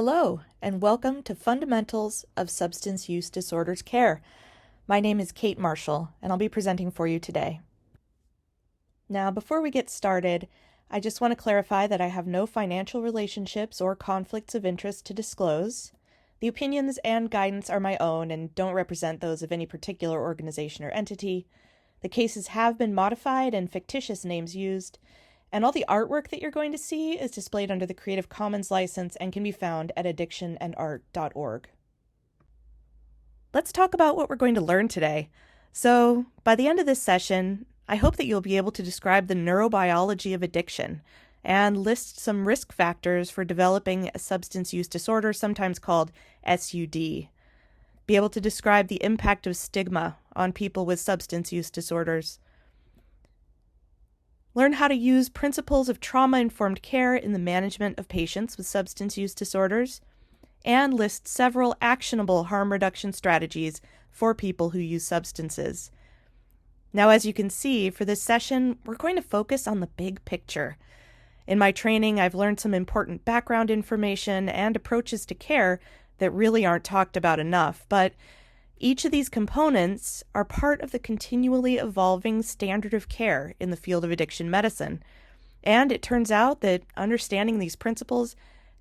Hello, and welcome to Fundamentals of Substance Use Disorders Care. My name is Kate Marshall, and I'll be presenting for you today. Now, before we get started, I just want to clarify that I have no financial relationships or conflicts of interest to disclose. The opinions and guidance are my own and don't represent those of any particular organization or entity. The cases have been modified and fictitious names used, and all the artwork that you're going to see is displayed under the Creative Commons license and can be found at addictionandart.org. Let's talk about what we're going to learn today. So, by the end of this session, I hope that you'll be able to describe the neurobiology of addiction and list some risk factors for developing a substance use disorder, sometimes called SUD. Be able to describe the impact of stigma on people with substance use disorders. Learn how to use principles of trauma-informed care in the management of patients with substance use disorders, and list several actionable harm reduction strategies for people who use substances. Now, as you can see, for this session, we're going to focus on the big picture. In my training, I've learned some important background information and approaches to care that really aren't talked about enough, but each of these components are part of the continually evolving standard of care in the field of addiction medicine. And it turns out that understanding these principles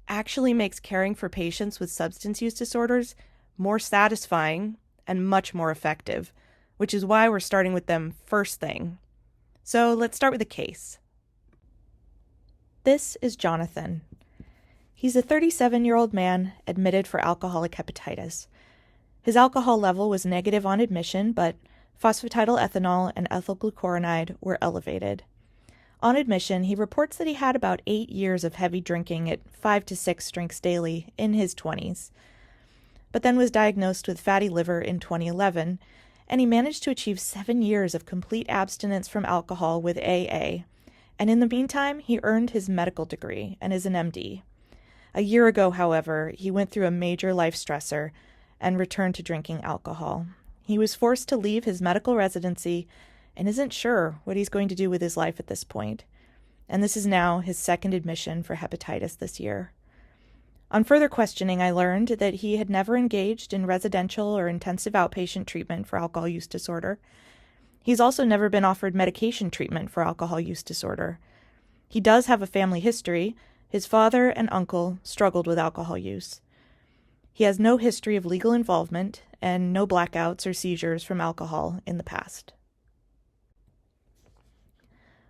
actually makes caring for patients with substance use disorders more satisfying and much more effective, which is why we're starting with them first thing. So let's start with a case. This is Jonathan. He's a 37-year-old man admitted for alcoholic hepatitis. His alcohol level was negative on admission, but phosphatidylethanol and ethyl glucuronide were elevated. On admission, he reports that he had about 8 years of heavy drinking at 5 to 6 drinks daily in his 20s, but then was diagnosed with fatty liver in 2011, and he managed to achieve 7 years of complete abstinence from alcohol with AA, and in the meantime, he earned his medical degree and is an MD. A year ago, however, he went through a major life stressor and returned to drinking alcohol. He was forced to leave his medical residency and isn't sure what he's going to do with his life at this point. And this is now his second admission for hepatitis this year. On further questioning, I learned that he had never engaged in residential or intensive outpatient treatment for alcohol use disorder. He's also never been offered medication treatment for alcohol use disorder. He does have a family history. His father and uncle struggled with alcohol use. He has no history of legal involvement and no blackouts or seizures from alcohol in the past.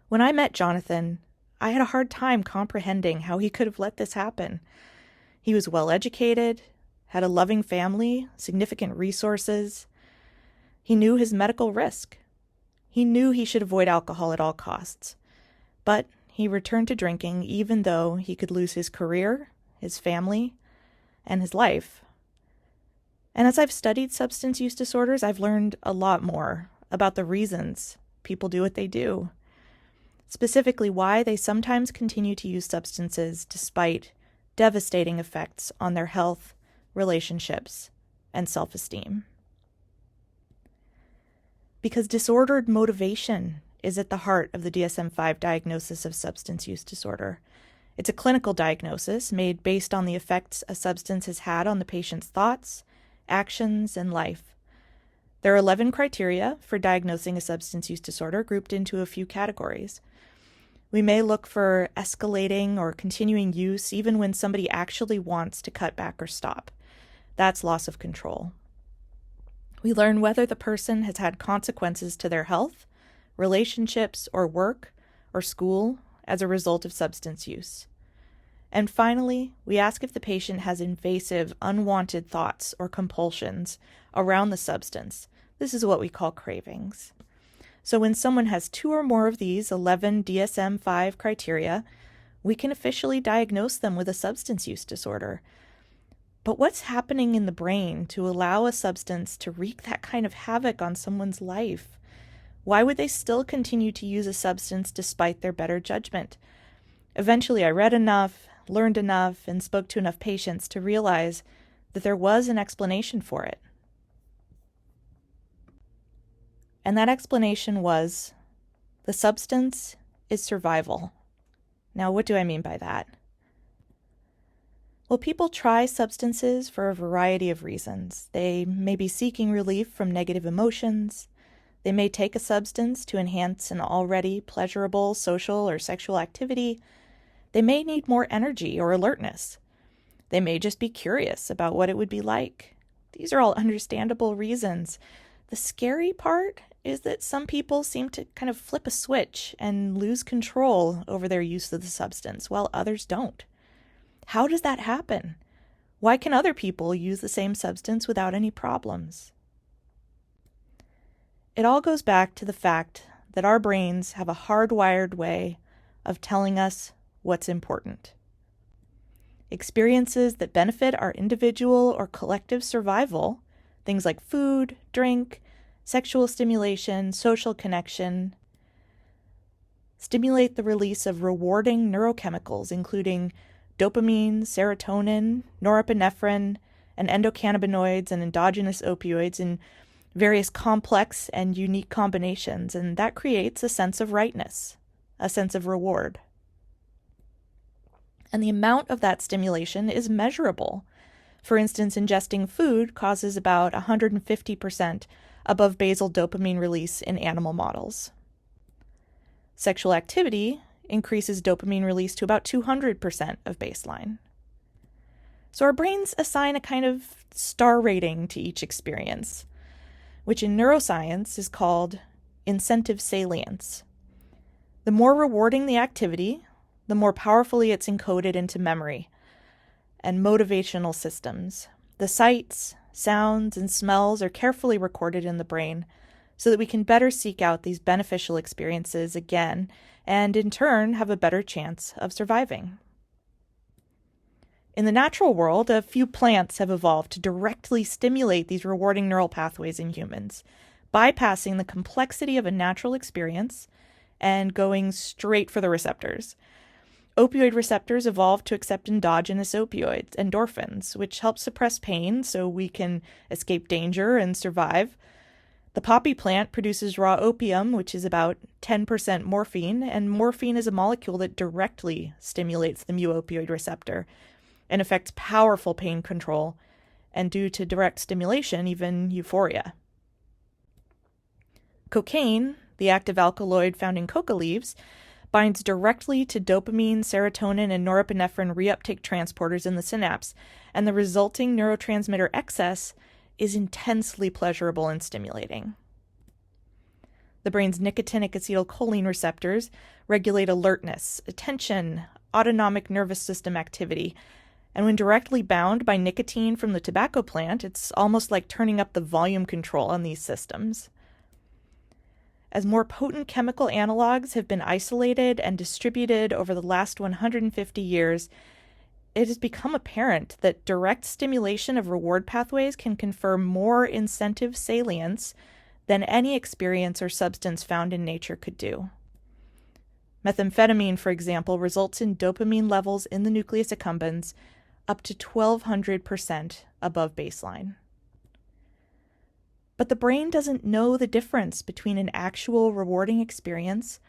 When I met Jonathan, I had a hard time comprehending how he could have let this happen. He was well educated, had a loving family, significant resources. He knew his medical risk. He knew he should avoid alcohol at all costs. But he returned to drinking even though he could lose his career, his family, and his life. And as I've studied substance use disorders, I've learned a lot more about the reasons people do what they do. Specifically, why they sometimes continue to use substances despite devastating effects on their health, relationships, and self-esteem. Because disordered motivation is at the heart of the DSM-5 diagnosis of substance use disorder. It's a clinical diagnosis made based on the effects a substance has had on the patient's thoughts, actions, and life. There are 11 criteria for diagnosing a substance use disorder grouped into a few categories. We may look for escalating or continuing use even when somebody actually wants to cut back or stop. That's loss of control. We learn whether the person has had consequences to their health, relationships, or work, or school as a result of substance use. And finally, we ask if the patient has invasive, unwanted thoughts or compulsions around the substance. This is what we call cravings. So when someone has 2 or more of these 11 DSM-5 criteria, we can officially diagnose them with a substance use disorder. But what's happening in the brain to allow a substance to wreak that kind of havoc on someone's life? Why would they still continue to use a substance despite their better judgment? Eventually, I read enough, learned enough, and spoke to enough patients to realize that there was an explanation for it. And that explanation was, the substance is survival. Now, what do I mean by that? Well, people try substances for a variety of reasons. They may be seeking relief from negative emotions. They may take a substance to enhance an already pleasurable social or sexual activity. They may need more energy or alertness. They may just be curious about what it would be like. These are all understandable reasons. The scary part is that some people seem to kind of flip a switch and lose control over their use of the substance, while others don't. How does that happen? Why can other people use the same substance without any problems? It all goes back to the fact that our brains have a hardwired way of telling us what's important. Experiences that benefit our individual or collective survival, things like food, drink, sexual stimulation, social connection, stimulate the release of rewarding neurochemicals, including dopamine, serotonin, norepinephrine, and endocannabinoids and endogenous opioids in various complex and unique combinations, and that creates a sense of rightness, a sense of reward. And the amount of that stimulation is measurable. For instance, ingesting food causes about 150% above basal dopamine release in animal models. Sexual activity increases dopamine release to about 200% of baseline. So our brains assign a kind of star rating to each experience, which in neuroscience is called incentive salience. The more rewarding the activity, the more powerfully it's encoded into memory and motivational systems. The sights, sounds, and smells are carefully recorded in the brain so that we can better seek out these beneficial experiences again and, in turn, have a better chance of surviving. In the natural world, a few plants have evolved to directly stimulate these rewarding neural pathways in humans, bypassing the complexity of a natural experience and going straight for the receptors. Opioid receptors evolved to accept endogenous opioids, endorphins, which help suppress pain so we can escape danger and survive. The poppy plant produces raw opium, which is about 10% morphine, and morphine is a molecule that directly stimulates the mu-opioid receptor and affects powerful pain control, and due to direct stimulation, even euphoria. Cocaine, the active alkaloid found in coca leaves, binds directly to dopamine, serotonin, and norepinephrine reuptake transporters in the synapse, and the resulting neurotransmitter excess is intensely pleasurable and stimulating. The brain's nicotinic acetylcholine receptors regulate alertness, attention, autonomic nervous system activity, and when directly bound by nicotine from the tobacco plant, it's almost like turning up the volume control on these systems. As more potent chemical analogs have been isolated and distributed over the last 150 years, it has become apparent that direct stimulation of reward pathways can confer more incentive salience than any experience or substance found in nature could do. Methamphetamine, for example, results in dopamine levels in the nucleus accumbens up to 1,200% above baseline. But the brain doesn't know the difference between an actual rewarding experience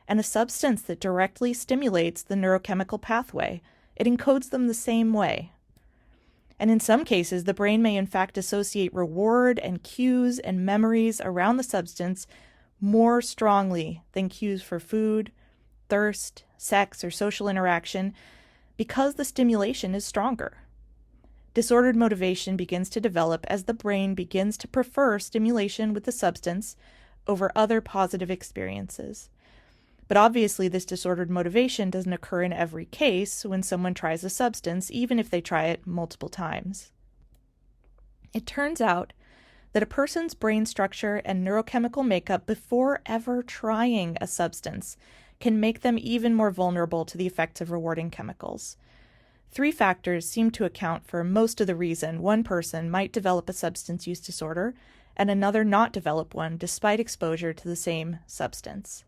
and a substance that directly stimulates the neurochemical pathway. It encodes them the same way. And in some cases, the brain may in fact associate reward and cues and memories around the substance more strongly than cues for food, thirst, sex, or social interaction because the stimulation is stronger. Disordered motivation begins to develop as the brain begins to prefer stimulation with the substance over other positive experiences. But obviously, this disordered motivation doesn't occur in every case when someone tries a substance, even if they try it multiple times. It turns out that a person's brain structure and neurochemical makeup before ever trying a substance can make them even more vulnerable to the effects of rewarding chemicals. 3 factors seem to account for most of the reason one person might develop a substance use disorder and another not develop one despite exposure to the same substance.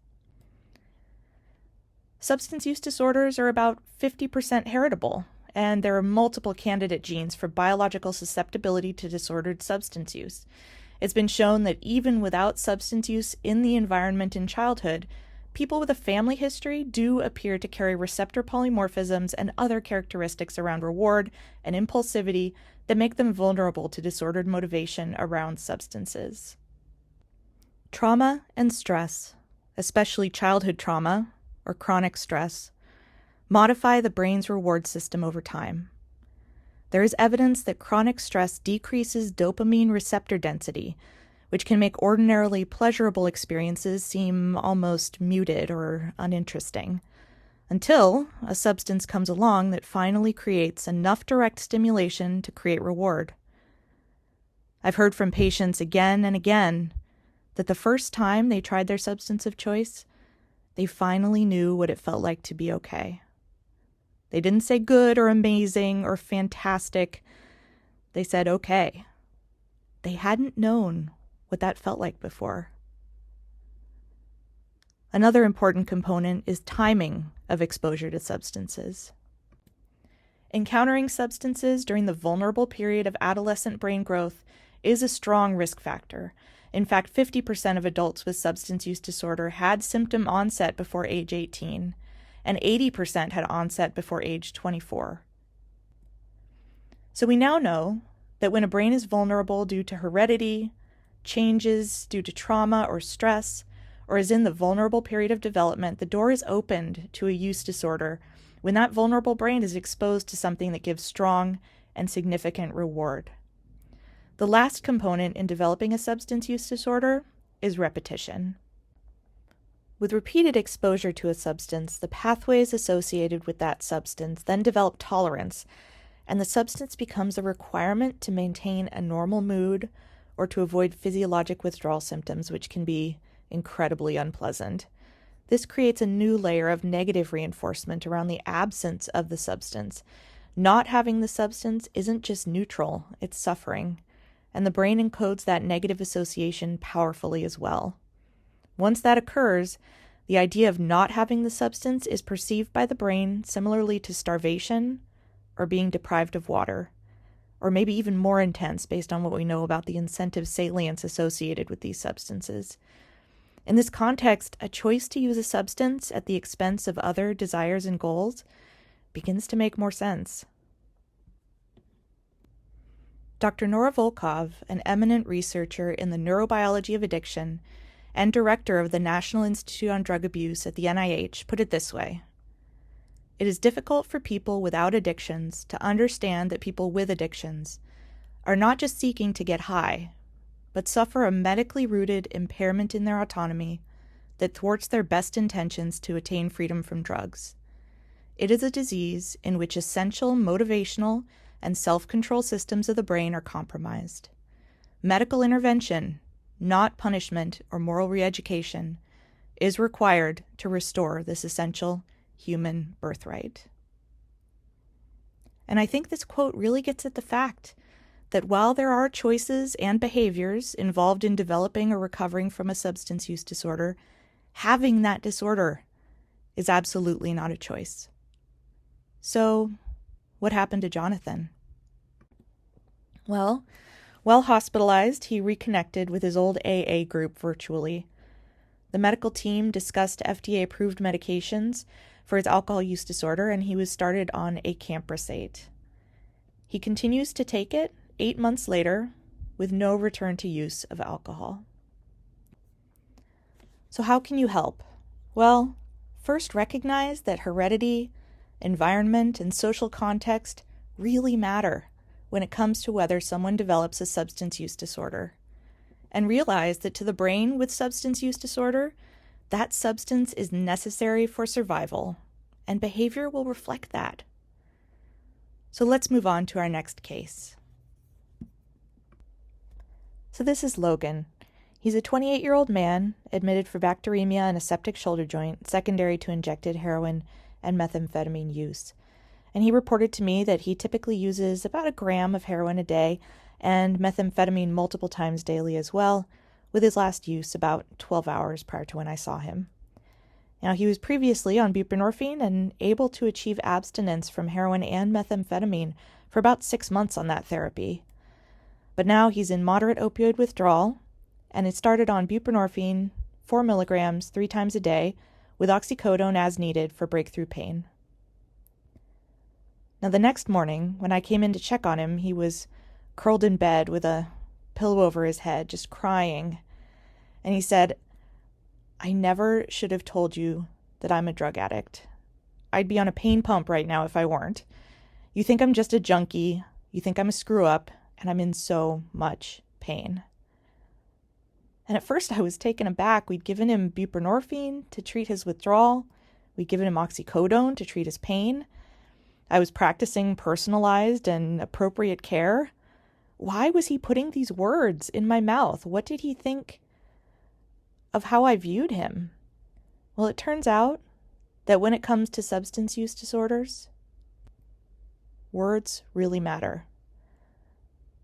Substance use disorders are about 50% heritable, and there are multiple candidate genes for biological susceptibility to disordered substance use. It's been shown that even without substance use in the environment in childhood, people with a family history do appear to carry receptor polymorphisms and other characteristics around reward and impulsivity that make them vulnerable to disordered motivation around substances. Trauma and stress, especially childhood trauma or chronic stress, modify the brain's reward system over time. There is evidence that chronic stress decreases dopamine receptor density, which can make ordinarily pleasurable experiences seem almost muted or uninteresting, until a substance comes along that finally creates enough direct stimulation to create reward. I've heard from patients again and again that the first time they tried their substance of choice, they finally knew what it felt like to be okay. They didn't say good or amazing or fantastic. They said okay. They hadn't known what that felt like before. Another important component is timing of exposure to substances. Encountering substances during the vulnerable period of adolescent brain growth is a strong risk factor. In fact, 50% of adults with substance use disorder had symptom onset before age 18, and 80% had onset before age 24. So we now know that when a brain is vulnerable due to heredity, changes due to trauma or stress, or is in the vulnerable period of development, the door is opened to a use disorder when that vulnerable brain is exposed to something that gives strong and significant reward. The last component in developing a substance use disorder is repetition. With repeated exposure to a substance, the pathways associated with that substance then develop tolerance, and the substance becomes a requirement to maintain a normal mood or to avoid physiologic withdrawal symptoms, which can be incredibly unpleasant. This creates a new layer of negative reinforcement around the absence of the substance. Not having the substance isn't just neutral, it's suffering, and the brain encodes that negative association powerfully as well. Once that occurs, the idea of not having the substance is perceived by the brain similarly to starvation or being deprived of water, or maybe even more intense based on what we know about the incentive salience associated with these substances. In this context, a choice to use a substance at the expense of other desires and goals begins to make more sense. Dr. Nora Volkov, an eminent researcher in the neurobiology of addiction and director of the National Institute on Drug Abuse at the NIH, put it this way: "It is difficult for people without addictions to understand that people with addictions are not just seeking to get high, but suffer a medically rooted impairment in their autonomy that thwarts their best intentions to attain freedom from drugs. It is a disease in which essential motivational and self-control systems of the brain are compromised. Medical intervention, not punishment or moral re-education, is required to restore this essential human birthright." And I think this quote really gets at the fact that while there are choices and behaviors involved in developing or recovering from a substance use disorder, having that disorder is absolutely not a choice. So, what happened to Jonathan? Well, while hospitalized, he reconnected with his old AA group virtually. The medical team discussed FDA-approved medications for his alcohol use disorder, and he was started on acamprosate. He continues to take it 8 months later with no return to use of alcohol. So how can you help? Well, first recognize that heredity, environment, and social context really matter when it comes to whether someone develops a substance use disorder. And realize that to the brain with substance use disorder, that substance is necessary for survival, and behavior will reflect that. So let's move on to our next case. So this is Logan. He's a 28-year-old man admitted for bacteremia and a septic shoulder joint, secondary to injected heroin and methamphetamine use. And he reported to me that he typically uses about 1 gram of heroin a day and methamphetamine multiple times daily as well, with his last use about 12 hours prior to when I saw him. Now, he was previously on buprenorphine and able to achieve abstinence from heroin and methamphetamine for about 6 months on that therapy. But now he's in moderate opioid withdrawal, and it started on buprenorphine, 4 milligrams, 3 times a day, with oxycodone as needed for breakthrough pain. Now, the next morning, when I came in to check on him, he was curled in bed with a pillow over his head, just crying. And he said, "I never should have told you that I'm a drug addict. I'd be on a pain pump right now if I weren't. You think I'm just a junkie, you think I'm a screw-up, and I'm in so much pain." And at first I was taken aback. We'd given him buprenorphine to treat his withdrawal. We'd given him oxycodone to treat his pain. I was practicing personalized and appropriate care. Why was he putting these words in my mouth? What did he think of how I viewed him? Well, it turns out that when it comes to substance use disorders, words really matter.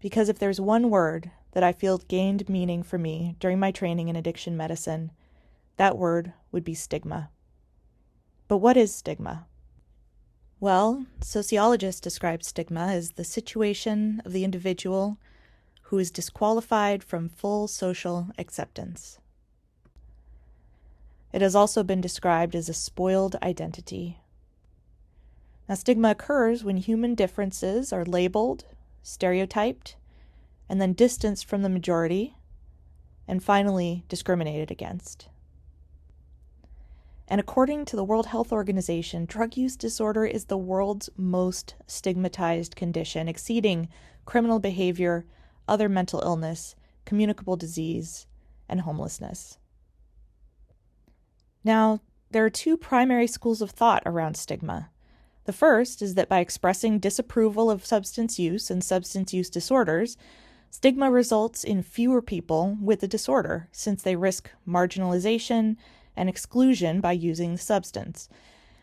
Because if there's one word that I feel gained meaning for me during my training in addiction medicine, that word would be stigma. But what is stigma? Well, sociologists describe stigma as the situation of the individual who is disqualified from full social acceptance. It has also been described as a spoiled identity. Now, stigma occurs when human differences are labeled, stereotyped, and then distanced from the majority, and finally discriminated against. And according to the World Health Organization, drug use disorder is the world's most stigmatized condition, exceeding criminal behavior, other mental illness, communicable disease, and homelessness. Now, there are two primary schools of thought around stigma. The first is that by expressing disapproval of substance use and substance use disorders, stigma results in fewer people with the disorder, since they risk marginalization and exclusion by using the substance.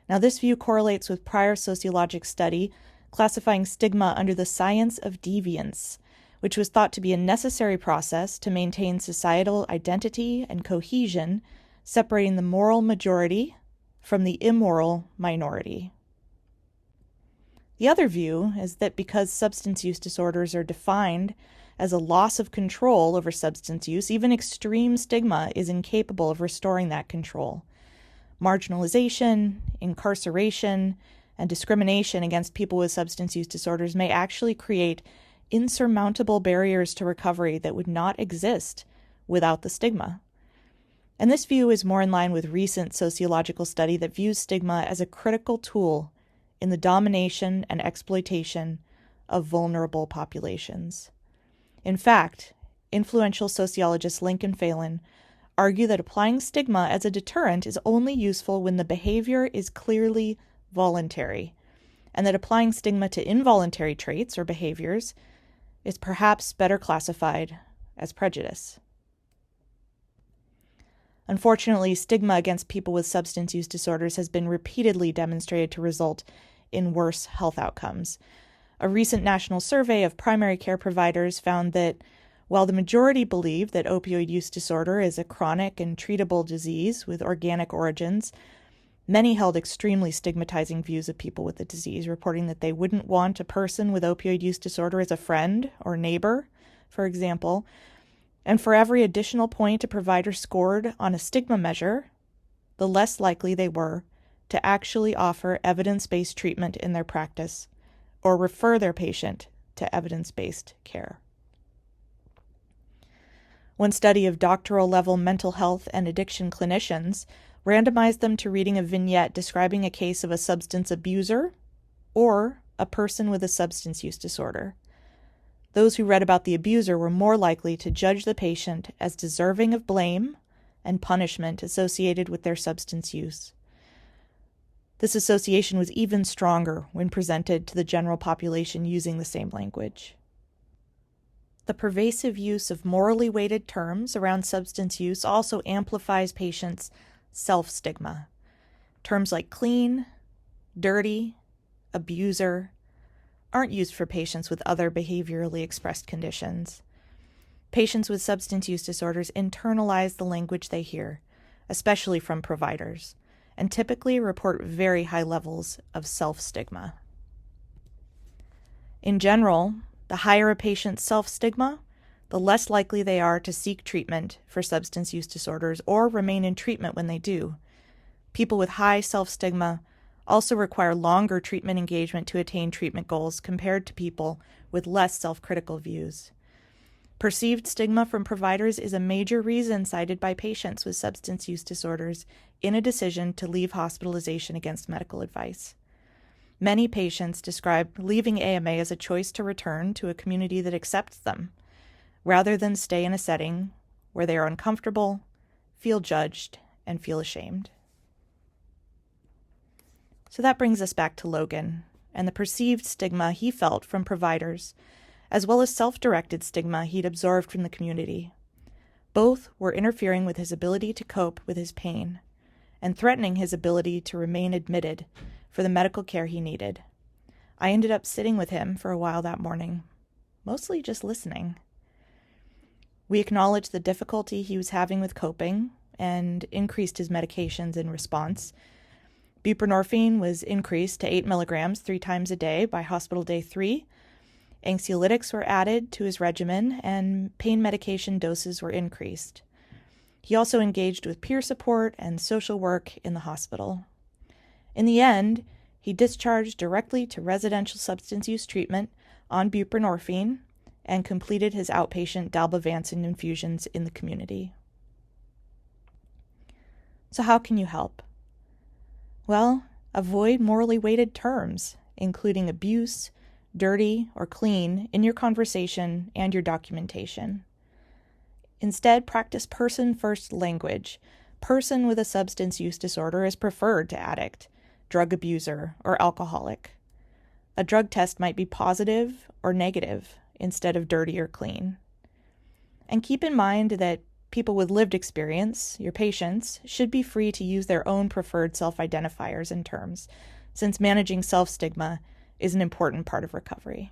Now, this view correlates with prior sociologic study classifying stigma under the science of deviance, which was thought to be a necessary process to maintain societal identity and cohesion, separating the moral majority from the immoral minority. The other view is that because substance use disorders are defined as a loss of control over substance use, even extreme stigma is incapable of restoring that control. Marginalization, incarceration, and discrimination against people with substance use disorders may actually create insurmountable barriers to recovery that would not exist without the stigma. And this view is more in line with recent sociological study that views stigma as a critical tool in the domination and exploitation of vulnerable populations. In fact, influential sociologists Lincoln Phelan argue that applying stigma as a deterrent is only useful when the behavior is clearly voluntary, and that applying stigma to involuntary traits or behaviors is perhaps better classified as prejudice. Unfortunately, stigma against people with substance use disorders has been repeatedly demonstrated to result in worse health outcomes. A recent national survey of primary care providers found that while the majority believe that opioid use disorder is a chronic and treatable disease with organic origins, many held extremely stigmatizing views of people with the disease, reporting that they wouldn't want a person with opioid use disorder as a friend or neighbor, for example. And for every additional point a provider scored on a stigma measure, the less likely they were to actually offer evidence-based treatment in their practice or refer their patient to evidence-based care. One study of doctoral-level mental health and addiction clinicians randomized them to reading a vignette describing a case of a substance abuser or a person with a substance use disorder. Those who read about the abuser were more likely to judge the patient as deserving of blame and punishment associated with their substance use. This association was even stronger when presented to the general population using the same language. The pervasive use of morally weighted terms around substance use also amplifies patients' self-stigma. Terms like clean, dirty, abuser aren't used for patients with other behaviorally expressed conditions. Patients with substance use disorders internalize the language they hear, especially from providers, and typically report very high levels of self-stigma. In general, the higher a patient's self-stigma, the less likely they are to seek treatment for substance use disorders or remain in treatment when they do. People with high self-stigma also require longer treatment engagement to attain treatment goals compared to people with less self-critical views. Perceived stigma from providers is a major reason cited by patients with substance use disorders in a decision to leave hospitalization against medical advice. Many patients describe leaving AMA as a choice to return to a community that accepts them, rather than stay in a setting where they are uncomfortable, feel judged, and feel ashamed. So that brings us back to Logan and the perceived stigma he felt from providers, as well as self-directed stigma he'd absorbed from the community. Both were interfering with his ability to cope with his pain and threatening his ability to remain admitted for the medical care he needed. I ended up sitting with him for a while that morning, mostly just listening. We acknowledged the difficulty he was having with coping and increased his medications in response. Buprenorphine was increased to 8 milligrams 3 times a day by hospital day 3. Anxiolytics were added to his regimen, and pain medication doses were increased. He also engaged with peer support and social work in the hospital. In the end, he discharged directly to residential substance use treatment on buprenorphine and completed his outpatient dalbavancin infusions in the community. So how can you help? Well, avoid morally weighted terms, including abuse, dirty, or clean, in your conversation and your documentation. Instead, practice person-first language. Person with a substance use disorder is preferred to addict, drug abuser, or alcoholic. A drug test might be positive or negative instead of dirty or clean. And keep in mind that people with lived experience, your patients, should be free to use their own preferred self-identifiers and terms, since managing self-stigma is an important part of recovery.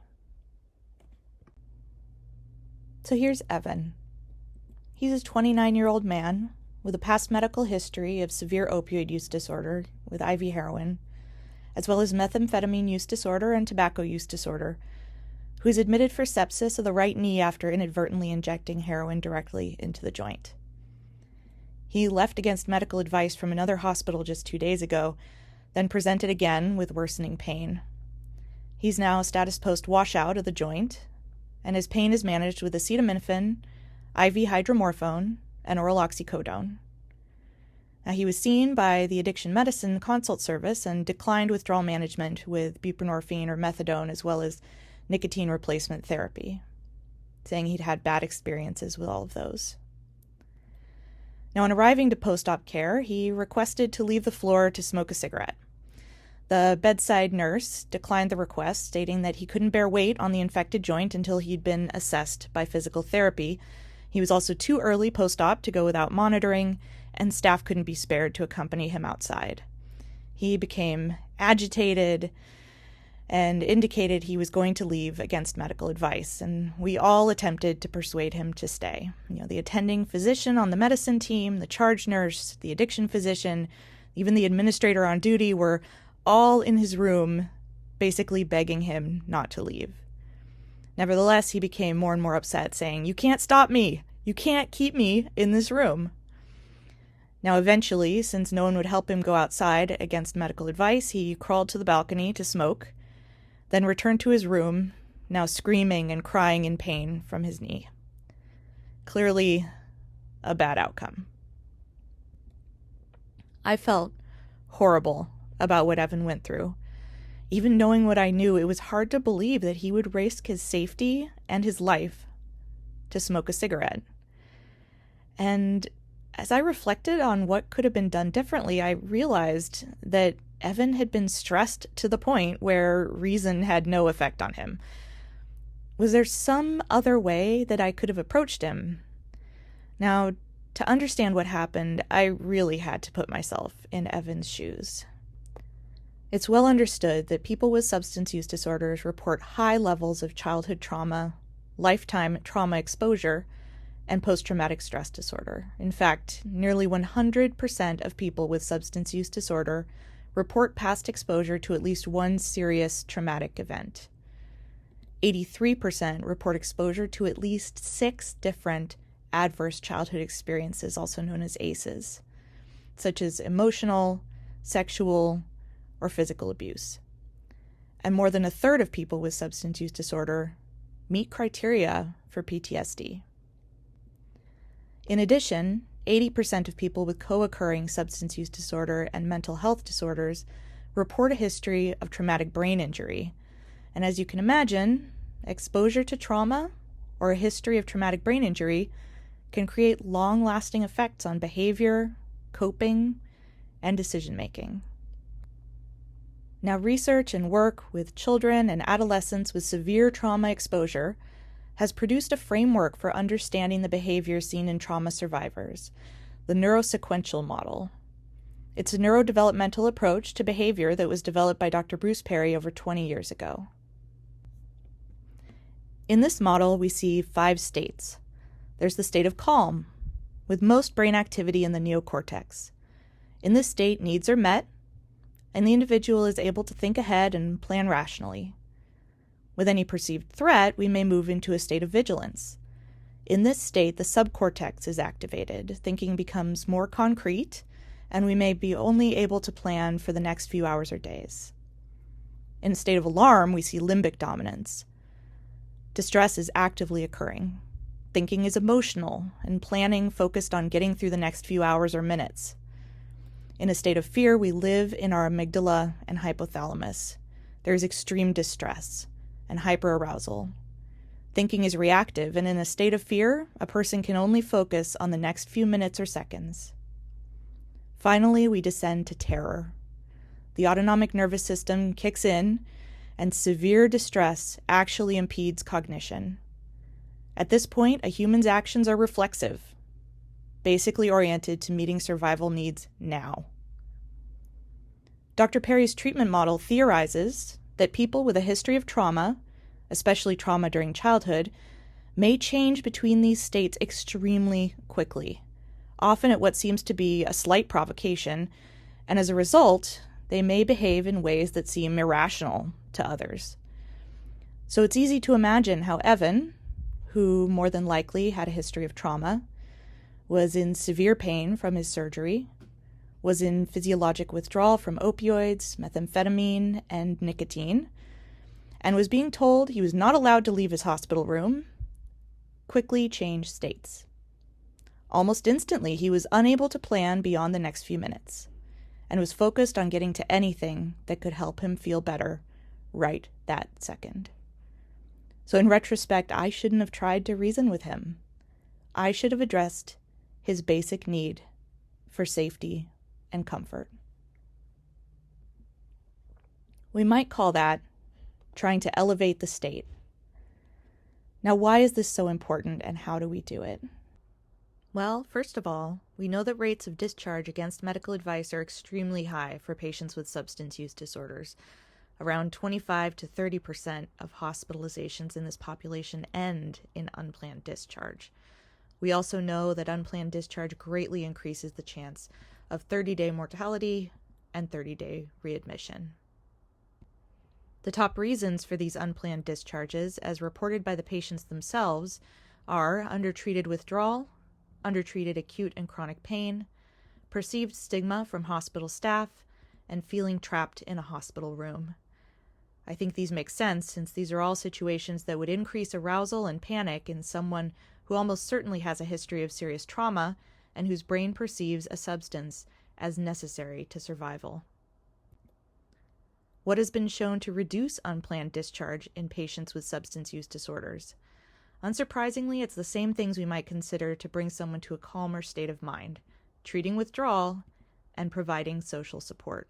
So here's Evan. He's a 29-year-old man with a past medical history of severe opioid use disorder with IV heroin, as well as methamphetamine use disorder and tobacco use disorder, who is admitted for sepsis of the right knee after inadvertently injecting heroin directly into the joint. He left against medical advice from another hospital just 2 days ago, then presented again with worsening pain. He's now status post washout of the joint, and his pain is managed with acetaminophen, IV hydromorphone, and oral oxycodone. Now, he was seen by the addiction medicine consult service and declined withdrawal management with buprenorphine or methadone, as well as nicotine replacement therapy, saying he'd had bad experiences with all of those. Now, on arriving to post-op care, he requested to leave the floor to smoke a cigarette. The bedside nurse declined the request, stating that he couldn't bear weight on the infected joint until he'd been assessed by physical therapy. He was also too early post-op to go without monitoring, and staff couldn't be spared to accompany him outside. He became agitated and indicated he was going to leave against medical advice, and we all attempted to persuade him to stay. The attending physician on the medicine team, the charge nurse, the addiction physician, even the administrator on duty were all in his room, basically begging him not to leave. Nevertheless, he became more and more upset, saying, "You can't stop me! You can't keep me in this room!" Now, eventually, since no one would help him go outside against medical advice, he crawled to the balcony to smoke, then returned to his room, now screaming and crying in pain from his knee. Clearly, a bad outcome. I felt horrible about what Evan went through. Even knowing what I knew, it was hard to believe that he would risk his safety and his life to smoke a cigarette. And as I reflected on what could have been done differently, I realized that Evan had been stressed to the point where reason had no effect on him. Was there some other way that I could have approached him? Now, to understand what happened, I really had to put myself in Evan's shoes. It's well understood that people with substance use disorders report high levels of childhood trauma, lifetime trauma exposure, and post-traumatic stress disorder. In fact, nearly 100% of people with substance use disorder report past exposure to at least one serious traumatic event. 83% report exposure to at least 6 different adverse childhood experiences, also known as ACEs, such as emotional, sexual, or physical abuse. And more than a third of people with substance use disorder meet criteria for PTSD. In addition, 80% of people with co-occurring substance use disorder and mental health disorders report a history of traumatic brain injury. And as you can imagine, exposure to trauma or a history of traumatic brain injury can create long-lasting effects on behavior, coping, and decision-making. Now, research and work with children and adolescents with severe trauma exposure has produced a framework for understanding the behavior seen in trauma survivors, the neurosequential model. It's a neurodevelopmental approach to behavior that was developed by Dr. Bruce Perry over 20 years ago. In this model, we see 5 states. There's the state of calm, with most brain activity in the neocortex. In this state, needs are met, and the individual is able to think ahead and plan rationally. With any perceived threat, we may move into a state of vigilance. In this state, the subcortex is activated, thinking becomes more concrete, and we may be only able to plan for the next few hours or days. In a state of alarm, we see limbic dominance. Distress is actively occurring. Thinking is emotional, and planning focused on getting through the next few hours or minutes. In a state of fear, we live in our amygdala and hypothalamus. There is extreme distress and hyperarousal. Thinking is reactive, and in a state of fear, a person can only focus on the next few minutes or seconds. Finally, we descend to terror. The autonomic nervous system kicks in, and severe distress actually impedes cognition. At this point, a human's actions are reflexive, basically oriented to meeting survival needs now. Dr. Perry's treatment model theorizes that people with a history of trauma, especially trauma during childhood, may change between these states extremely quickly, often at what seems to be a slight provocation, and as a result, they may behave in ways that seem irrational to others. So it's easy to imagine how Evan, who more than likely had a history of trauma, was in severe pain from his surgery, was in physiologic withdrawal from opioids, methamphetamine, and nicotine, and was being told he was not allowed to leave his hospital room, quickly changed states. Almost instantly, he was unable to plan beyond the next few minutes, and was focused on getting to anything that could help him feel better right that second. So in retrospect, I shouldn't have tried to reason with him. I should have addressed his basic need for safety and comfort. We might call that trying to elevate the state. Now, why is this so important, and how do we do it? Well, first of all, we know that rates of discharge against medical advice are extremely high for patients with substance use disorders. Around 25 to 30% of hospitalizations in this population end in unplanned discharge. We also know that unplanned discharge greatly increases the chance of 30-day mortality and 30-day readmission. The top reasons for these unplanned discharges, as reported by the patients themselves, are undertreated withdrawal, undertreated acute and chronic pain, perceived stigma from hospital staff, and feeling trapped in a hospital room. I think these make sense, since these are all situations that would increase arousal and panic in someone who almost certainly has a history of serious trauma and whose brain perceives a substance as necessary to survival. What has been shown to reduce unplanned discharge in patients with substance use disorders? Unsurprisingly, it's the same things we might consider to bring someone to a calmer state of mind: treating withdrawal and providing social support.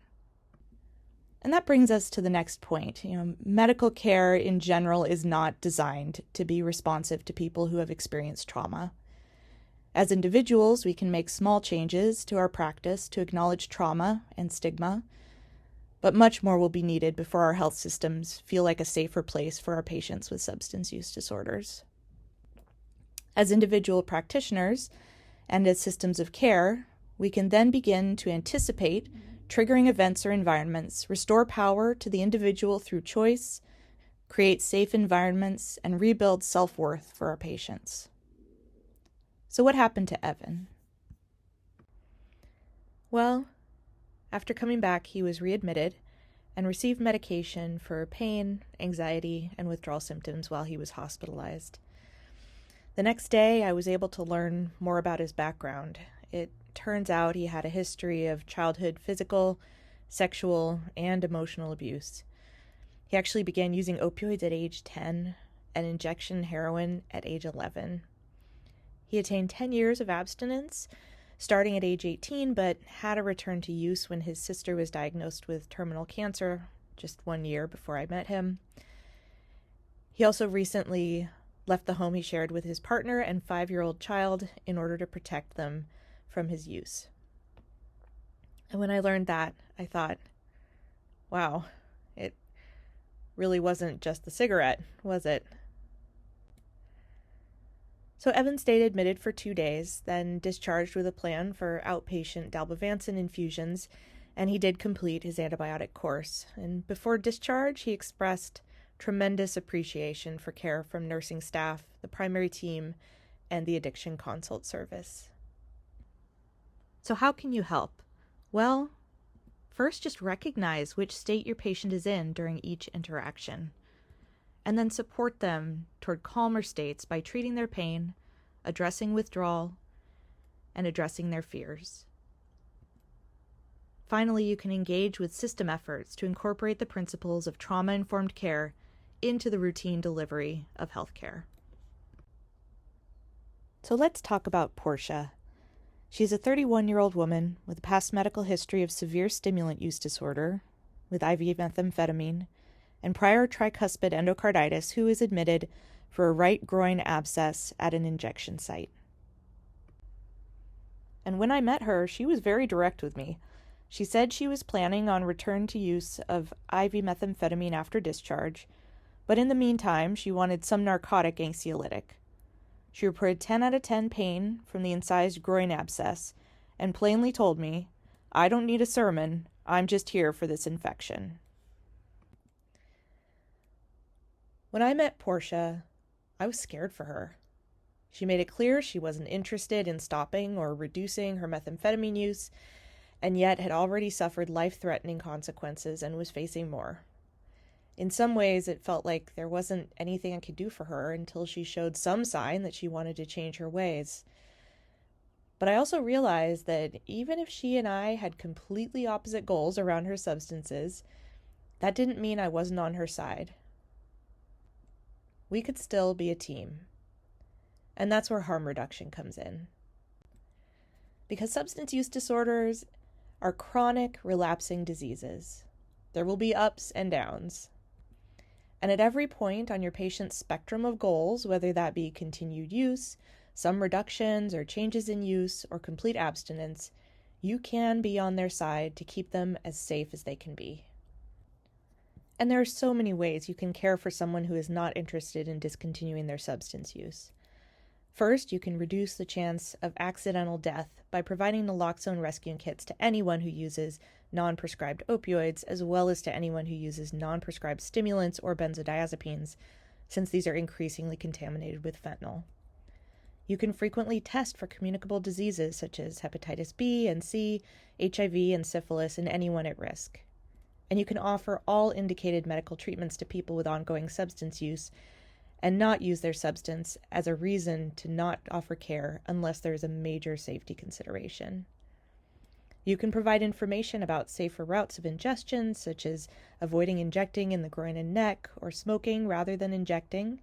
And that brings us to the next point. Medical care in general is not designed to be responsive to people who have experienced trauma. As individuals, we can make small changes to our practice to acknowledge trauma and stigma, but much more will be needed before our health systems feel like a safer place for our patients with substance use disorders. As individual practitioners and as systems of care, we can then begin to anticipate triggering events or environments, restore power to the individual through choice, create safe environments, and rebuild self-worth for our patients. So what happened to Evan? Well, After coming back, he was readmitted and received medication for pain, anxiety, and withdrawal symptoms while he was hospitalized. The next day, I was able to learn more about his background. It turns out he had a history of childhood physical, sexual, and emotional abuse. He actually began using opioids at age 10 and injection heroin at age 11. He attained 10 years of abstinence starting at age 18, but had a return to use when his sister was diagnosed with terminal cancer just 1 year before I met him. He also recently left the home he shared with his partner and 5-year-old child in order to protect them from his use. And when I learned that, I thought, wow, it really wasn't just the cigarette, was it? So Evan stayed admitted for 2 days, then discharged with a plan for outpatient dalbavancin infusions, and he did complete his antibiotic course. And before discharge, he expressed tremendous appreciation for care from nursing staff, the primary team, and the addiction consult service. So how can you help? Well, first just recognize which state your patient is in during each interaction, and then support them toward calmer states by treating their pain, addressing withdrawal, and addressing their fears. Finally, you can engage with system efforts to incorporate the principles of trauma-informed care into the routine delivery of healthcare. So let's talk about Portia. She's a 31-year-old woman with a past medical history of severe stimulant use disorder with IV methamphetamine and prior tricuspid endocarditis, who is admitted for a right groin abscess at an injection site. And when I met her, she was very direct with me. She said she was planning on return to use of IV methamphetamine after discharge, but in the meantime, she wanted some narcotic anxiolytic. She reported 10 out of 10 pain from the incised groin abscess and plainly told me, "I don't need a sermon, I'm just here for this infection." When I met Portia, I was scared for her. She made it clear she wasn't interested in stopping or reducing her methamphetamine use, and yet had already suffered life-threatening consequences and was facing more. In some ways, it felt like there wasn't anything I could do for her until she showed some sign that she wanted to change her ways. But I also realized that even if she and I had completely opposite goals around her substances, that didn't mean I wasn't on her side. We could still be a team. And that's where harm reduction comes in. Because substance use disorders are chronic, relapsing diseases. There will be ups and downs. And at every point on your patient's spectrum of goals, whether that be continued use, some reductions or changes in use, or complete abstinence, you can be on their side to keep them as safe as they can be. And there are so many ways you can care for someone who is not interested in discontinuing their substance use. First, you can reduce the chance of accidental death by providing naloxone rescue kits to anyone who uses non-prescribed opioids, as well as to anyone who uses non-prescribed stimulants or benzodiazepines, since these are increasingly contaminated with fentanyl. You can frequently test for communicable diseases such as hepatitis B and C, HIV, and syphilis in anyone at risk. And you can offer all indicated medical treatments to people with ongoing substance use and not use their substance as a reason to not offer care unless there is a major safety consideration. You can provide information about safer routes of ingestion, such as avoiding injecting in the groin and neck or smoking rather than injecting.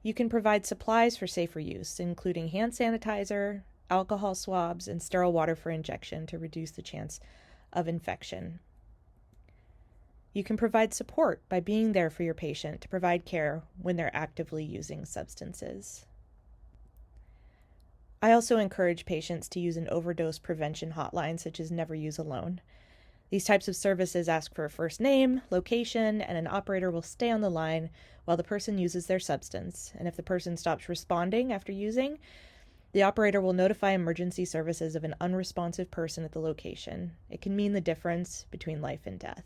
You can provide supplies for safer use, including hand sanitizer, alcohol swabs, and sterile water for injection to reduce the chance of infection. You can provide support by being there for your patient to provide care when they're actively using substances. I also encourage patients to use an overdose prevention hotline such as Never Use Alone. These types of services ask for a first name, location, and an operator will stay on the line while the person uses their substance. And if the person stops responding after using, the operator will notify emergency services of an unresponsive person at the location. It can mean the difference between life and death.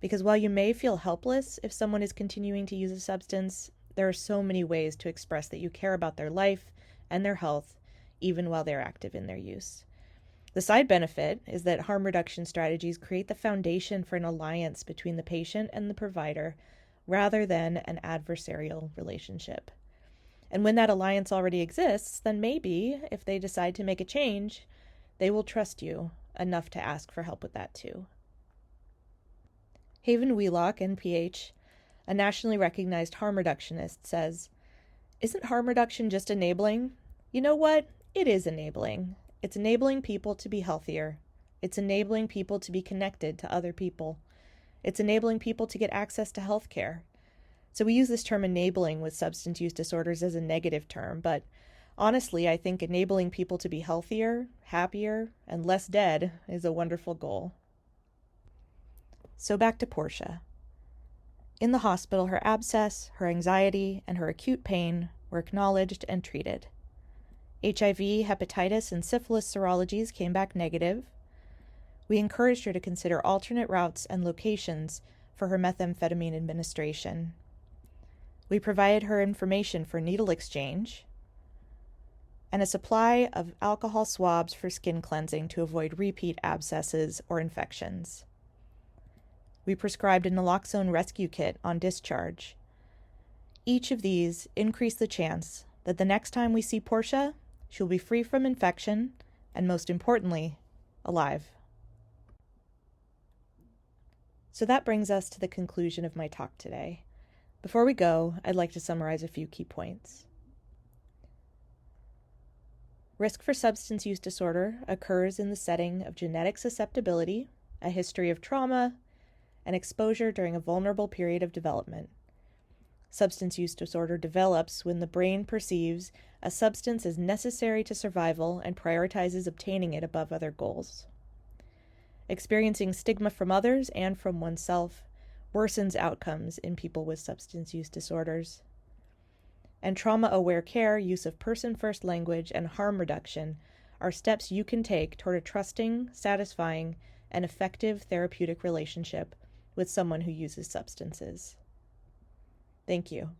Because while you may feel helpless if someone is continuing to use a substance, there are so many ways to express that you care about their life and their health, even while they're active in their use. The side benefit is that harm reduction strategies create the foundation for an alliance between the patient and the provider rather than an adversarial relationship. And when that alliance already exists, then maybe if they decide to make a change, they will trust you enough to ask for help with that too. Haven Wheelock, NPH, a nationally recognized harm reductionist, says, "Isn't harm reduction just enabling? You know what? It is enabling. It's enabling people to be healthier. It's enabling people to be connected to other people. It's enabling people to get access to health care." So we use this term enabling with substance use disorders as a negative term, but honestly, I think enabling people to be healthier, happier, and less dead is a wonderful goal. So back to Portia. In the hospital, her abscess, her anxiety, and her acute pain were acknowledged and treated. HIV, hepatitis, and syphilis serologies came back negative. We encouraged her to consider alternate routes and locations for her methamphetamine administration. We provided her information for needle exchange and a supply of alcohol swabs for skin cleansing to avoid repeat abscesses or infections. We prescribed a naloxone rescue kit on discharge. Each of these increased the chance that the next time we see Portia, she'll be free from infection and, most importantly, alive. So that brings us to the conclusion of my talk today. Before we go, I'd like to summarize a few key points. Risk for substance use disorder occurs in the setting of genetic susceptibility, a history of trauma, and exposure during a vulnerable period of development. Substance use disorder develops when the brain perceives a substance is necessary to survival and prioritizes obtaining it above other goals. Experiencing stigma from others and from oneself worsens outcomes in people with substance use disorders. And trauma-aware care, use of person-first language, and harm reduction are steps you can take toward a trusting, satisfying, and effective therapeutic relationship with someone who uses substances. Thank you.